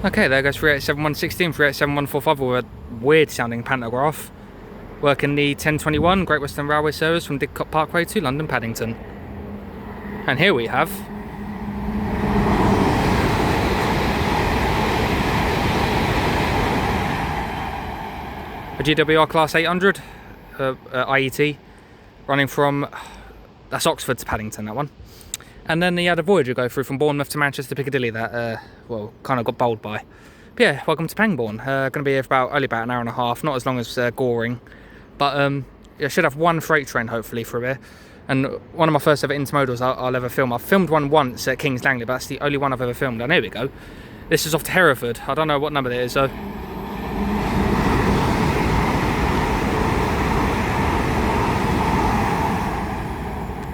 Okay, there goes 387116, 387145 with a weird sounding pantograph. Working the 1021 Great Western Railway service from Didcot Parkway to London Paddington. And here we have a GWR Class 800 IET running from, that's Oxford to Paddington, that one. And then you had a Voyager go through from Bournemouth to Manchester Piccadilly that, well, kind of got bowled by. But yeah, welcome to Pangbourne. Going to be here for only about an hour and a half, not as long as Goring. But I should have one freight train, hopefully, for a bit. And one of my first ever intermodals I'll ever film. I've filmed one once at King's Langley, but that's the only one I've ever filmed. And here we go. This is off to Hereford. I don't know what number it is, though. So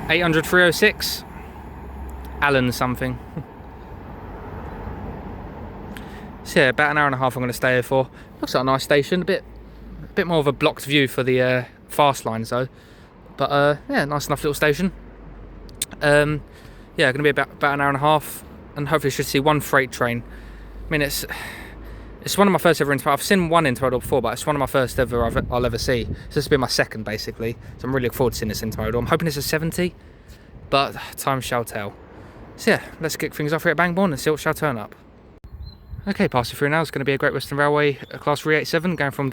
800 306. Allen something. So yeah, about an hour and a half I'm going to stay here for. Looks like a nice station. A bit more of a blocked view for the fast lines though. But yeah, nice enough little station. Yeah, going to be about an hour and a half, and hopefully should see one freight train. I mean, it's one of my first ever intermodal. I've seen one intermodal before, but it's one of my first ever I'll ever see. So this will be my second basically. So I'm really looking forward to seeing this intermodal. I'm hoping it's a 70, but time shall tell. So yeah, let's kick things off here at Pangbourne and see what shall turn up. Okay, passing through now is going to be a Great Western Railway Class 387 going from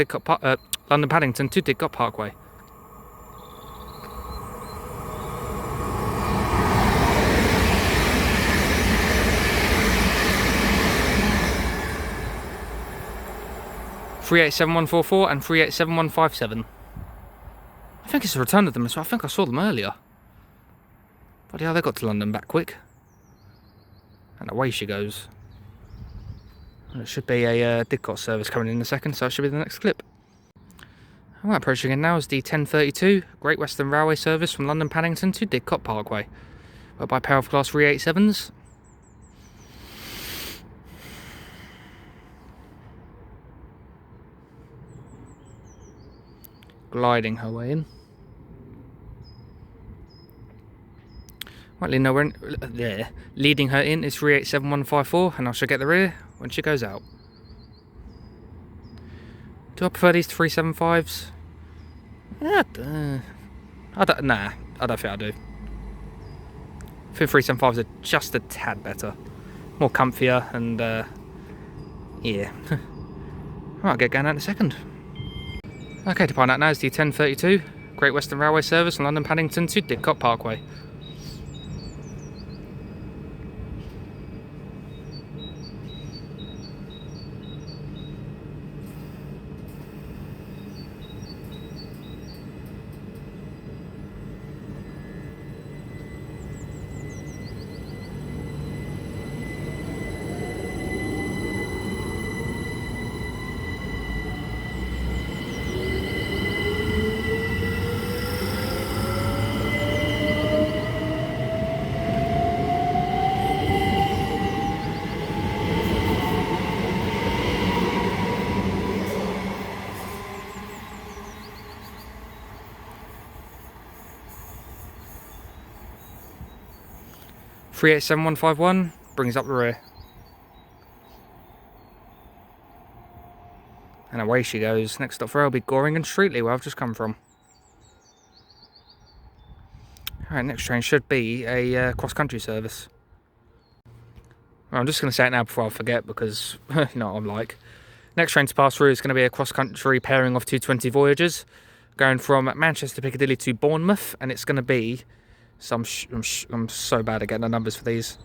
London Paddington to Didcot Parkway. (387.144) and 387.157. I think it's a return of them as well. I think I saw them earlier. But yeah, they got to London back quick. And away she goes. And it should be a Didcot service coming in a second, so it should be the next clip. Alright, approaching in now is the 1032 Great Western Railway service from London Paddington to Didcot Parkway. Worked by a pair of Class 387s. Gliding her way in. Right, leading her in is 387154, and I shall get the rear when she goes out. Do I prefer these to 375s? Yeah, I don't think I do. I think 375s are just a tad better. More comfier and, yeah. Right, I'll get going out in a second. Okay, to find out now is the 1032 Great Western Railway service from London Paddington to Didcot Parkway. (387.151) brings up the rear. And away she goes. Next stop for her will be Goring and Streatley, where I've just come from. Alright, next train should be a CrossCountry service. Well, I'm just going to say it now before I forget, because you know what I'm like. Next train to pass through is going to be a CrossCountry pairing of 220 Voyagers going from Manchester Piccadilly to Bournemouth, and it's going to be I'm so bad at getting the numbers for these.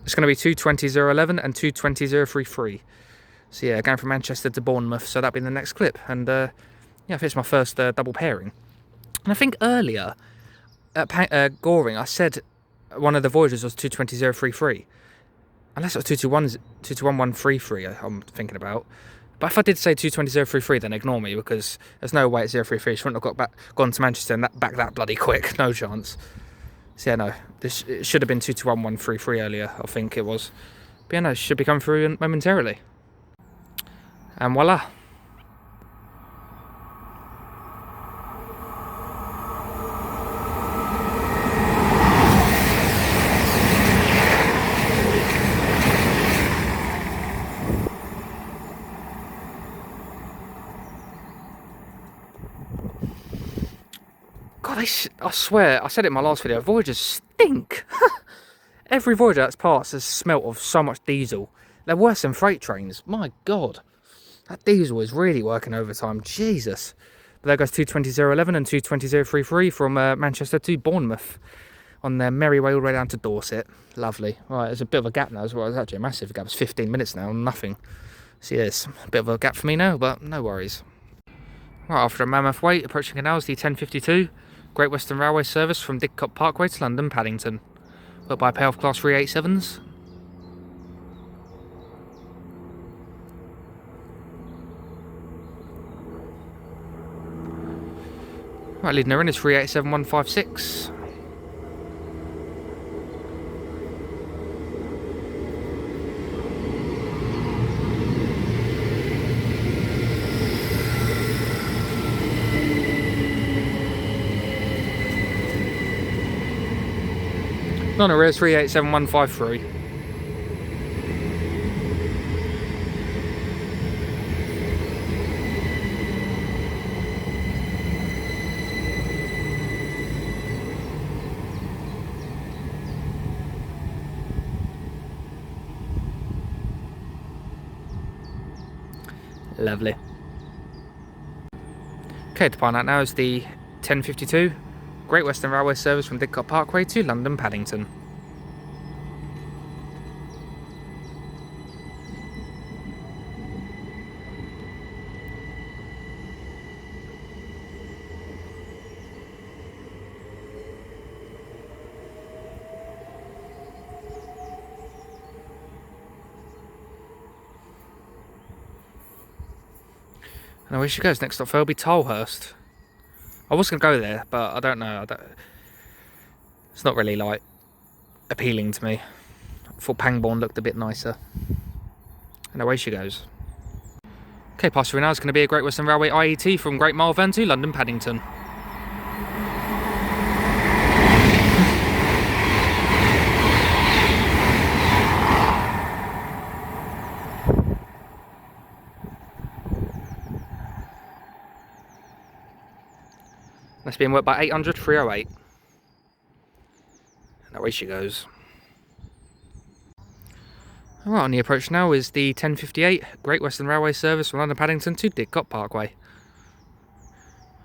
It's going to be 220.011 and 220.033. So yeah, going from Manchester to Bournemouth, so that'll be the next clip. And yeah, I think it's my first double pairing. And I think earlier at Goring, I said one of the Voyagers was 220.033. Unless it was 221.133 I'm thinking about. But if I did say 220.033, then ignore me, because there's no way it's 033. She wouldn't have gone to Manchester and back that bloody quick. No chance. So yeah, no. It should have been 221.133 earlier, I think it was. But yeah, no, it should be coming through momentarily. And voila. I swear, I said it in my last video, Voyagers stink. Every Voyager that's passed has smelt of so much diesel. They're worse than freight trains. My God. That diesel is really working overtime. Jesus. But there goes 220.011 and 220.033 from Manchester to Bournemouth on their merry way all the way down to Dorset. Lovely. Right, there's a bit of a gap now as well. It's actually a massive gap. It's 15 minutes now, nothing. See, there's a bit of a gap for me now, but no worries. Right, after a mammoth wait, approaching canals, the 1052 Great Western Railway service from Didcot Parkway to London Paddington. Worked by a pair of Class 387s. Right, leading her in is 387156. On a rear 387153. Lovely. Okay, to find out now is the 1052 Great Western Railway service from Didcot Parkway to London Paddington. And away she goes. Next stop will be Tolhurst. I was going to go there, but I don't know. It's not really, like, appealing to me. I thought Pangbourne looked a bit nicer. And away she goes. Okay, past through now is going to be a Great Western Railway IET from Great Malvern to London Paddington. That's being worked by 800 308. And away she goes. Alright, on the approach now is the 1058 Great Western Railway service from London Paddington to Didcot Parkway. I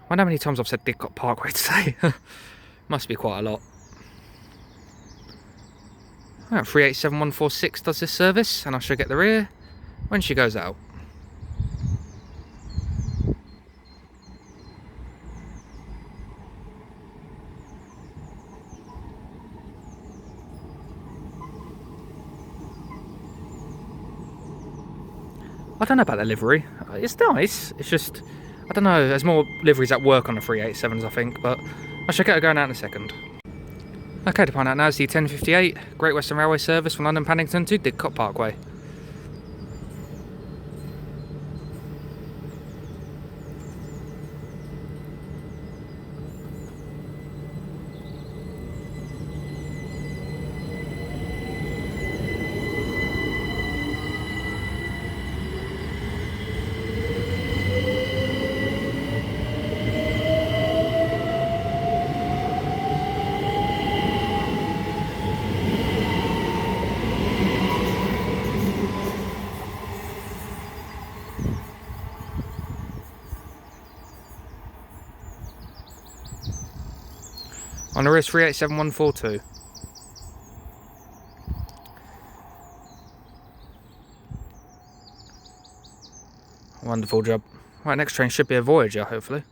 wonder how many times I've said Didcot Parkway today. Must be quite a lot. Alright, 387146 does this service, and I shall get the rear when she goes out. I don't know about the livery. It's nice. It's just, I don't know. There's more liveries that work on the 387s, I think, but I shall get her going out in a second. Okay, to find out now is the 1058 Great Western Railway service from London Paddington to Didcot Parkway. On the wrist 387142. Wonderful job. Right, next train should be a Voyager, hopefully.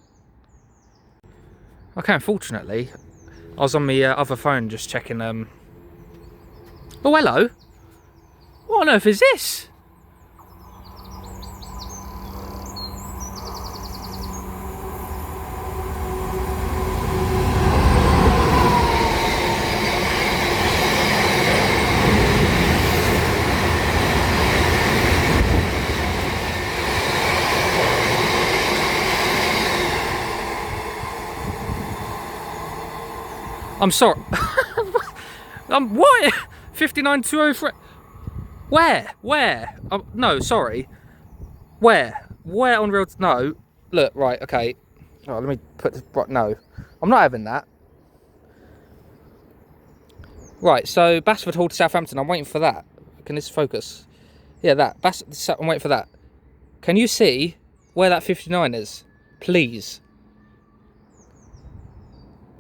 Okay, unfortunately, I was on my other phone just checking. Oh, hello. What on earth is this? I'm sorry. What? 59203. Where? No, sorry. Where on real? No. Look, right. Okay. Oh, let me put this... No, I'm not having that. Right, so Basford Hall to Southampton. I'm waiting for that. Can this focus? Yeah, that. I'm waiting for that. Can you see where that 59 is? Please.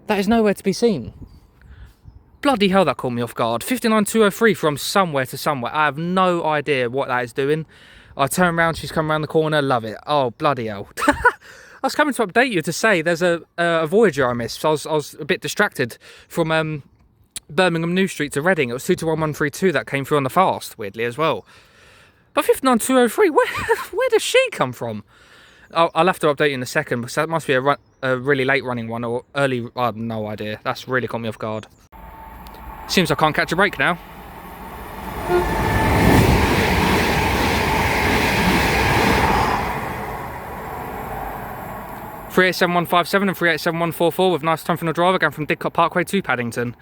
That is nowhere to be seen. Bloody hell, that caught me off guard. 59203 from somewhere to somewhere. I have no idea what that is doing. I turn around, she's come around the corner. Love it. Oh, bloody hell. I was coming to update you to say there's a Voyager I missed. So I was a bit distracted from Birmingham New Street to Reading. It was 221132 that came through on the fast, weirdly, as well. But 59203, where does she come from? I'll have to update you in a second, because that must be a really late running one, or early... I have no idea. That's really caught me off guard. Seems I can't catch a break now. 387157 and 387144 with nice time from the driver going from Didcot Parkway to Paddington.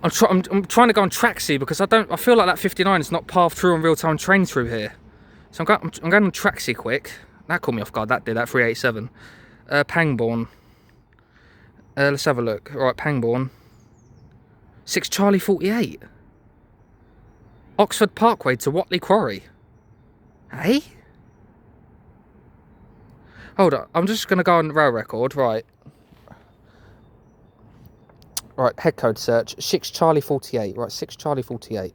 I'm trying to go on Tracksy because I feel like that 59 is not path through on real-time train through here. So I'm going on Tracksy quick. That caught me off guard, that did, that 387. Pangbourne. Let's have a look. Right, Pangbourne. 6 Charlie 48. Oxford Parkway to Watley Quarry. Hey? Hold on, I'm just going to go on rail record, right. Right, head code search, 6 Charlie 48. Right, 6 Charlie 48.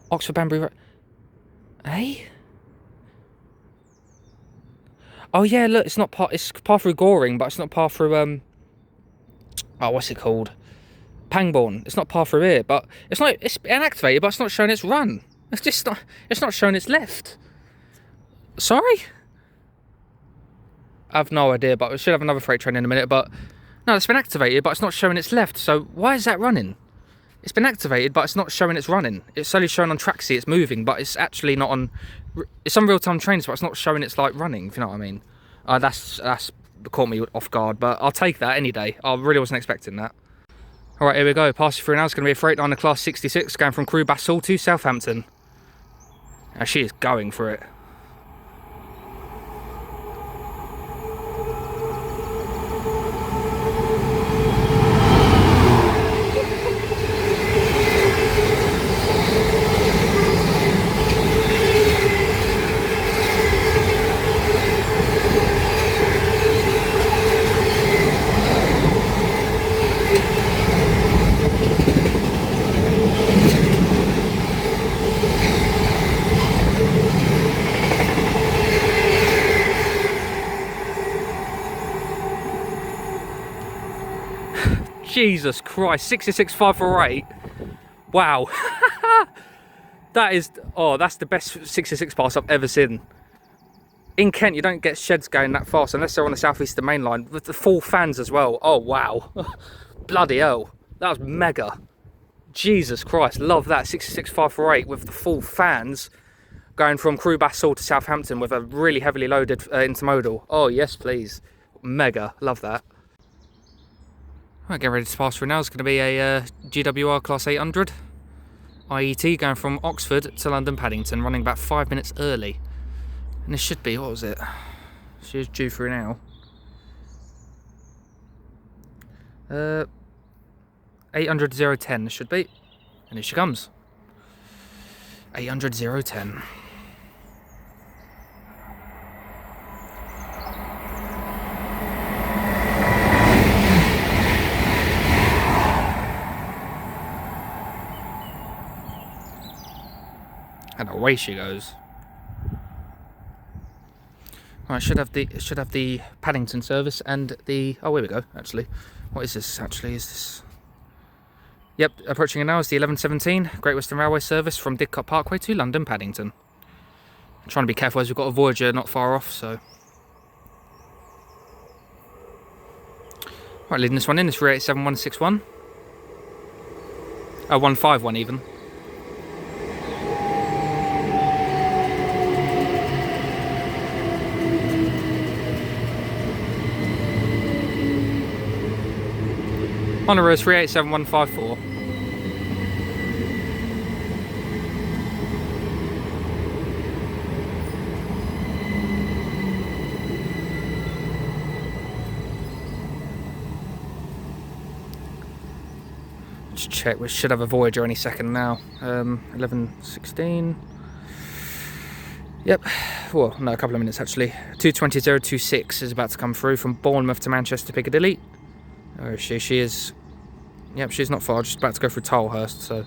Oxford Banbury Road. Hey? Oh yeah, look, it's not part. It's path through Goring, but it's not path through oh, what's it called? Pangbourne. It's not path through here, but it's not. It's inactivated, but it's not showing its run. It's just not. It's not showing its left. Sorry. I have no idea, but we should have another freight train in a minute. But no, it's been activated, but it's not showing its left. So why is that running? It's been activated, but it's not showing it's running. It's only showing on Tracksy it's moving, but it's actually not on... It's on real-time trains, but it's not showing it's, like, running, if you know what I mean. That's caught me off guard, but I'll take that any day. I really wasn't expecting that. All right, here we go. Passing through now. It's going to be a Freightliner Class 66 going from Crewe Hall to Southampton. Now, she is going for it. Jesus Christ, 66548. Wow. That is, oh, that's the best 66 pass I've ever seen. In Kent, you don't get sheds going that fast unless they're on the South Eastern Main Line with the full fans as well. Oh, wow. Bloody hell. That was mega. Jesus Christ, love that. 66548 with the full fans going from Crewe Hall to Southampton with a really heavily loaded intermodal. Oh, yes, please. Mega. Love that. Right, get ready to pass through now. It's going to be a GWR Class 800 IET going from Oxford to London Paddington, running about 5 minutes early. And this should be, what was it? She's due through now. 800-010 should be. And here she comes. 800-010. And away she goes. Right, should have the Paddington service and the, oh, here we go. Actually, what is this? Actually, is this? Yep, approaching it now is the 1117 Great Western Railway service from Didcot Parkway to London Paddington. I'm trying to be careful as we've got a Voyager not far off, so. Right, leading this one in is 387161. 151 even. On the road 387154. Just check, we should have a Voyager any second now. 11:16. Yep, well, no, a couple of minutes actually. 2:20.026 is about to come through from Bournemouth to Manchester Piccadilly. Where is she? She is, yep, she's not far, just about to go through Tilehurst, so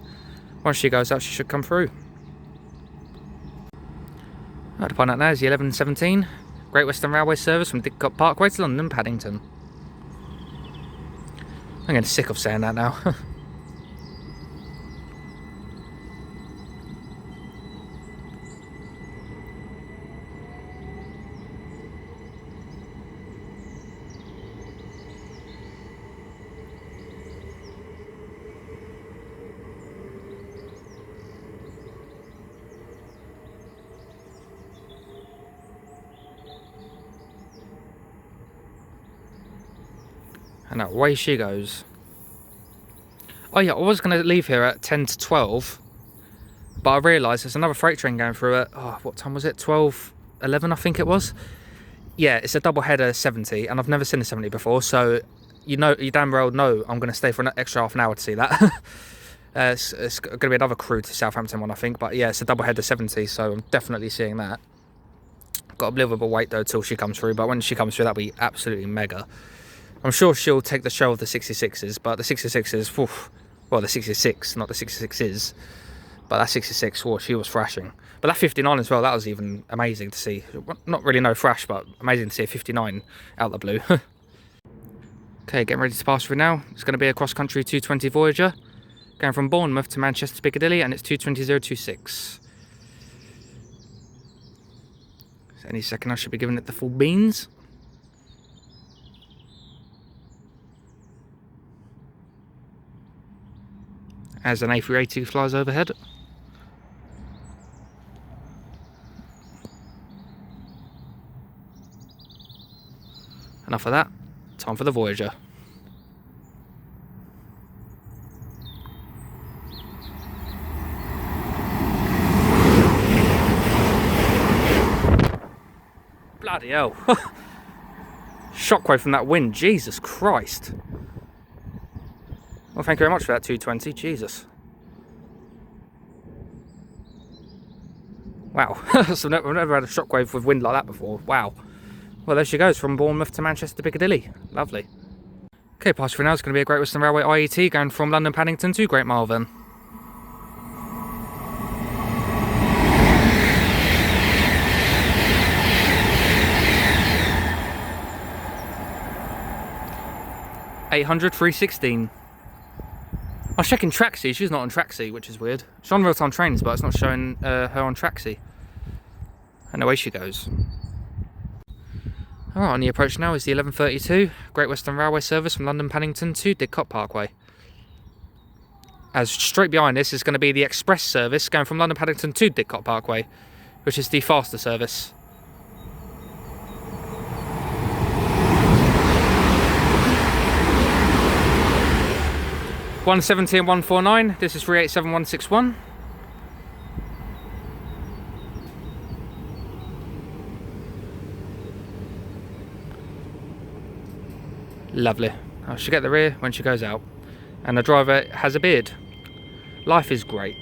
once she goes out, she should come through. To find out now is the 11:17 Great Western Railway service from Didcot Parkway to London Paddington. I'm getting sick of saying that now. And away she goes. Oh yeah, I was going to leave here at 10 to 12, but I realised there's another freight train going through at, oh, what time was it? 12:11 I think it was. Yeah, it's a double header 70, and I've never seen a 70 before, so you damn well know I'm going to stay for an extra half an hour to see that. It's going to be another crew to Southampton one, I think, but yeah, it's a double header 70, so I'm definitely seeing that. Got a bit of a wait though till she comes through, but when she comes through, that'll be absolutely mega. I'm sure she'll take the show of the 66s, but the 66s, oof, well, the 66, not the 66s, but that 66, well, she was thrashing. But that 59 as well, that was even amazing to see. Not really no thrash, but amazing to see a 59 out the blue. Okay, getting ready to pass through now. It's going to be a cross-country 220 Voyager, going from Bournemouth to Manchester Piccadilly, and it's 2:20.026. So any second I should be giving it the full beans. As an A380 flies overhead. Enough of that. Time for the Voyager. Bloody hell. Shockwave from that wind, Jesus Christ. Well, thank you very much for that 220, Jesus. Wow, so I've never had a shockwave with wind like that before, wow. Well, there she goes, from Bournemouth to Manchester Piccadilly, lovely. Okay, pass through now is going to be a Great Western Railway IET going from London Paddington to Great Malvern. $800-316. I was checking Traxi, she's not on Traxi, which is weird. She's on real-time trains, but it's not showing her on Traxi. And away she goes. Alright, on the approach now is the 11:32 Great Western Railway service from London Paddington to Didcot Parkway. As straight behind this is going to be the express service going from London Paddington to Didcot Parkway, which is the faster service. $170 and $149. This is 387161. Lovely. I should get the rear when she goes out. And the driver has a beard. Life is great.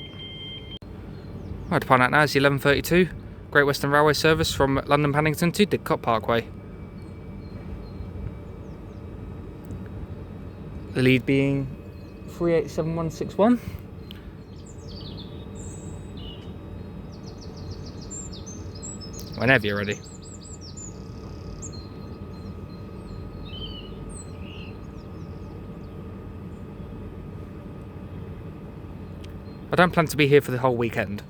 Right, to find out now is the 11:32 Great Western Railway service from London Paddington to Didcot Parkway. The lead being 387161. Whenever you're ready. I don't plan to be here for the whole weekend.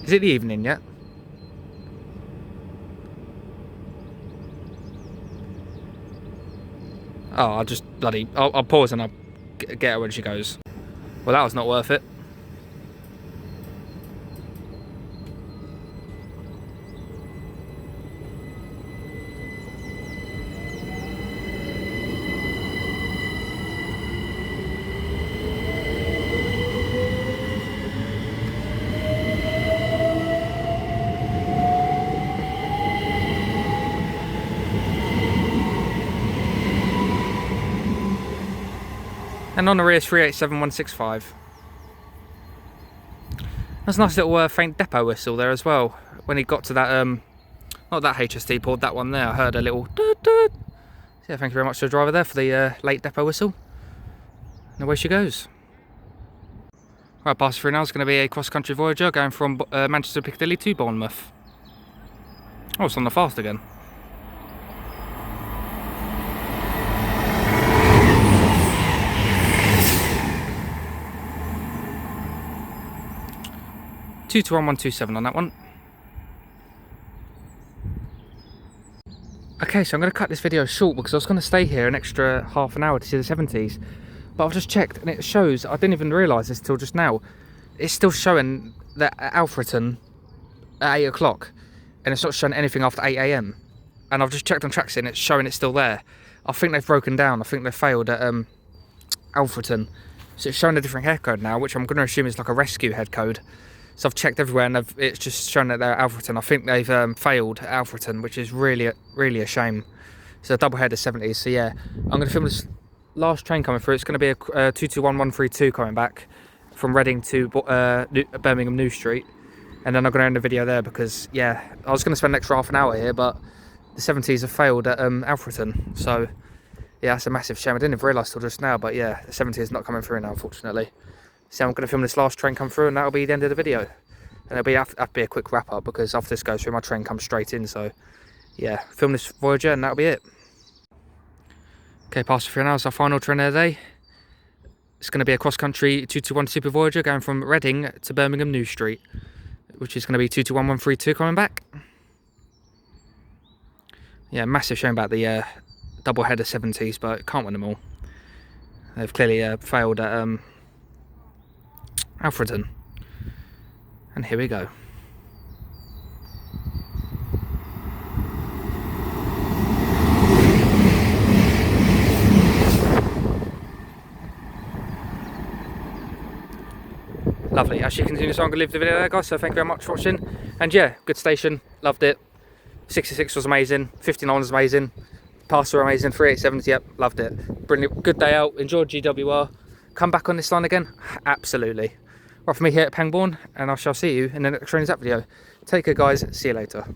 Is it the evening yet? Oh, I'll pause and I'll get her when she goes. Well, that was not worth it. And on the rear is 387165. That's a nice little faint depot whistle there as well. When he got to that, not that HST port, that one there, I heard a little doot doot. So yeah, thank you very much to the driver there for the late depot whistle. And away she goes. Right, passing through now is going to be a cross-country Voyager going from Manchester Piccadilly to Bournemouth. Oh, it's on the fast again. Two to 1127 on that one. Okay, so I'm going to cut this video short because I was going to stay here an extra half an hour to see the 70s. But I've just checked and it shows, I didn't even realise this till just now, it's still showing that at Alfreton at 8 o'clock and it's not showing anything after 8 AM. And I've just checked on Tracksit and it's showing it's still there. I think they've broken down, I think they failed at Alfreton. So it's showing a different head code now, which I'm going to assume is like a rescue head code. So I've checked everywhere and it's just shown that they're at Alfreton. I think they've failed at Alfreton, which is really a shame. It's a double header 70s, so yeah. I'm going to film this last train coming through. It's going to be a 221132 coming back from Reading to Birmingham New Street. And then I'm going to end the video there because, yeah, I was going to spend an extra half an hour here, but the 70s have failed at Alfreton. So, yeah, that's a massive shame. I didn't even realise till just now, but yeah, the 70 is not coming through now, unfortunately. So I'm going to film this last train come through and that'll be the end of the video. And it'll have to be a quick wrap up because after this goes through, my train comes straight in. So, yeah, film this Voyager and that'll be it. Okay, passing through now is our final train of the day. It's going to be a cross-country 221 Super Voyager going from Reading to Birmingham New Street, which is going to be 221132 coming back. Yeah, massive shame about the double header 70s, but can't win them all. They've clearly failed at Alfreton. And here we go. Lovely. As she continues on, I'm going to leave the video there, guys, so thank you very much for watching. And yeah, good station, loved it. 66 was amazing, 59 was amazing, Pass were amazing, 3870, yep, loved it. Brilliant, good day out, enjoyed GWR. Come back on this line again? Absolutely. Right, from me here at Pangbourne, and I shall see you in the next Trains Up video. Take care, guys, see you later.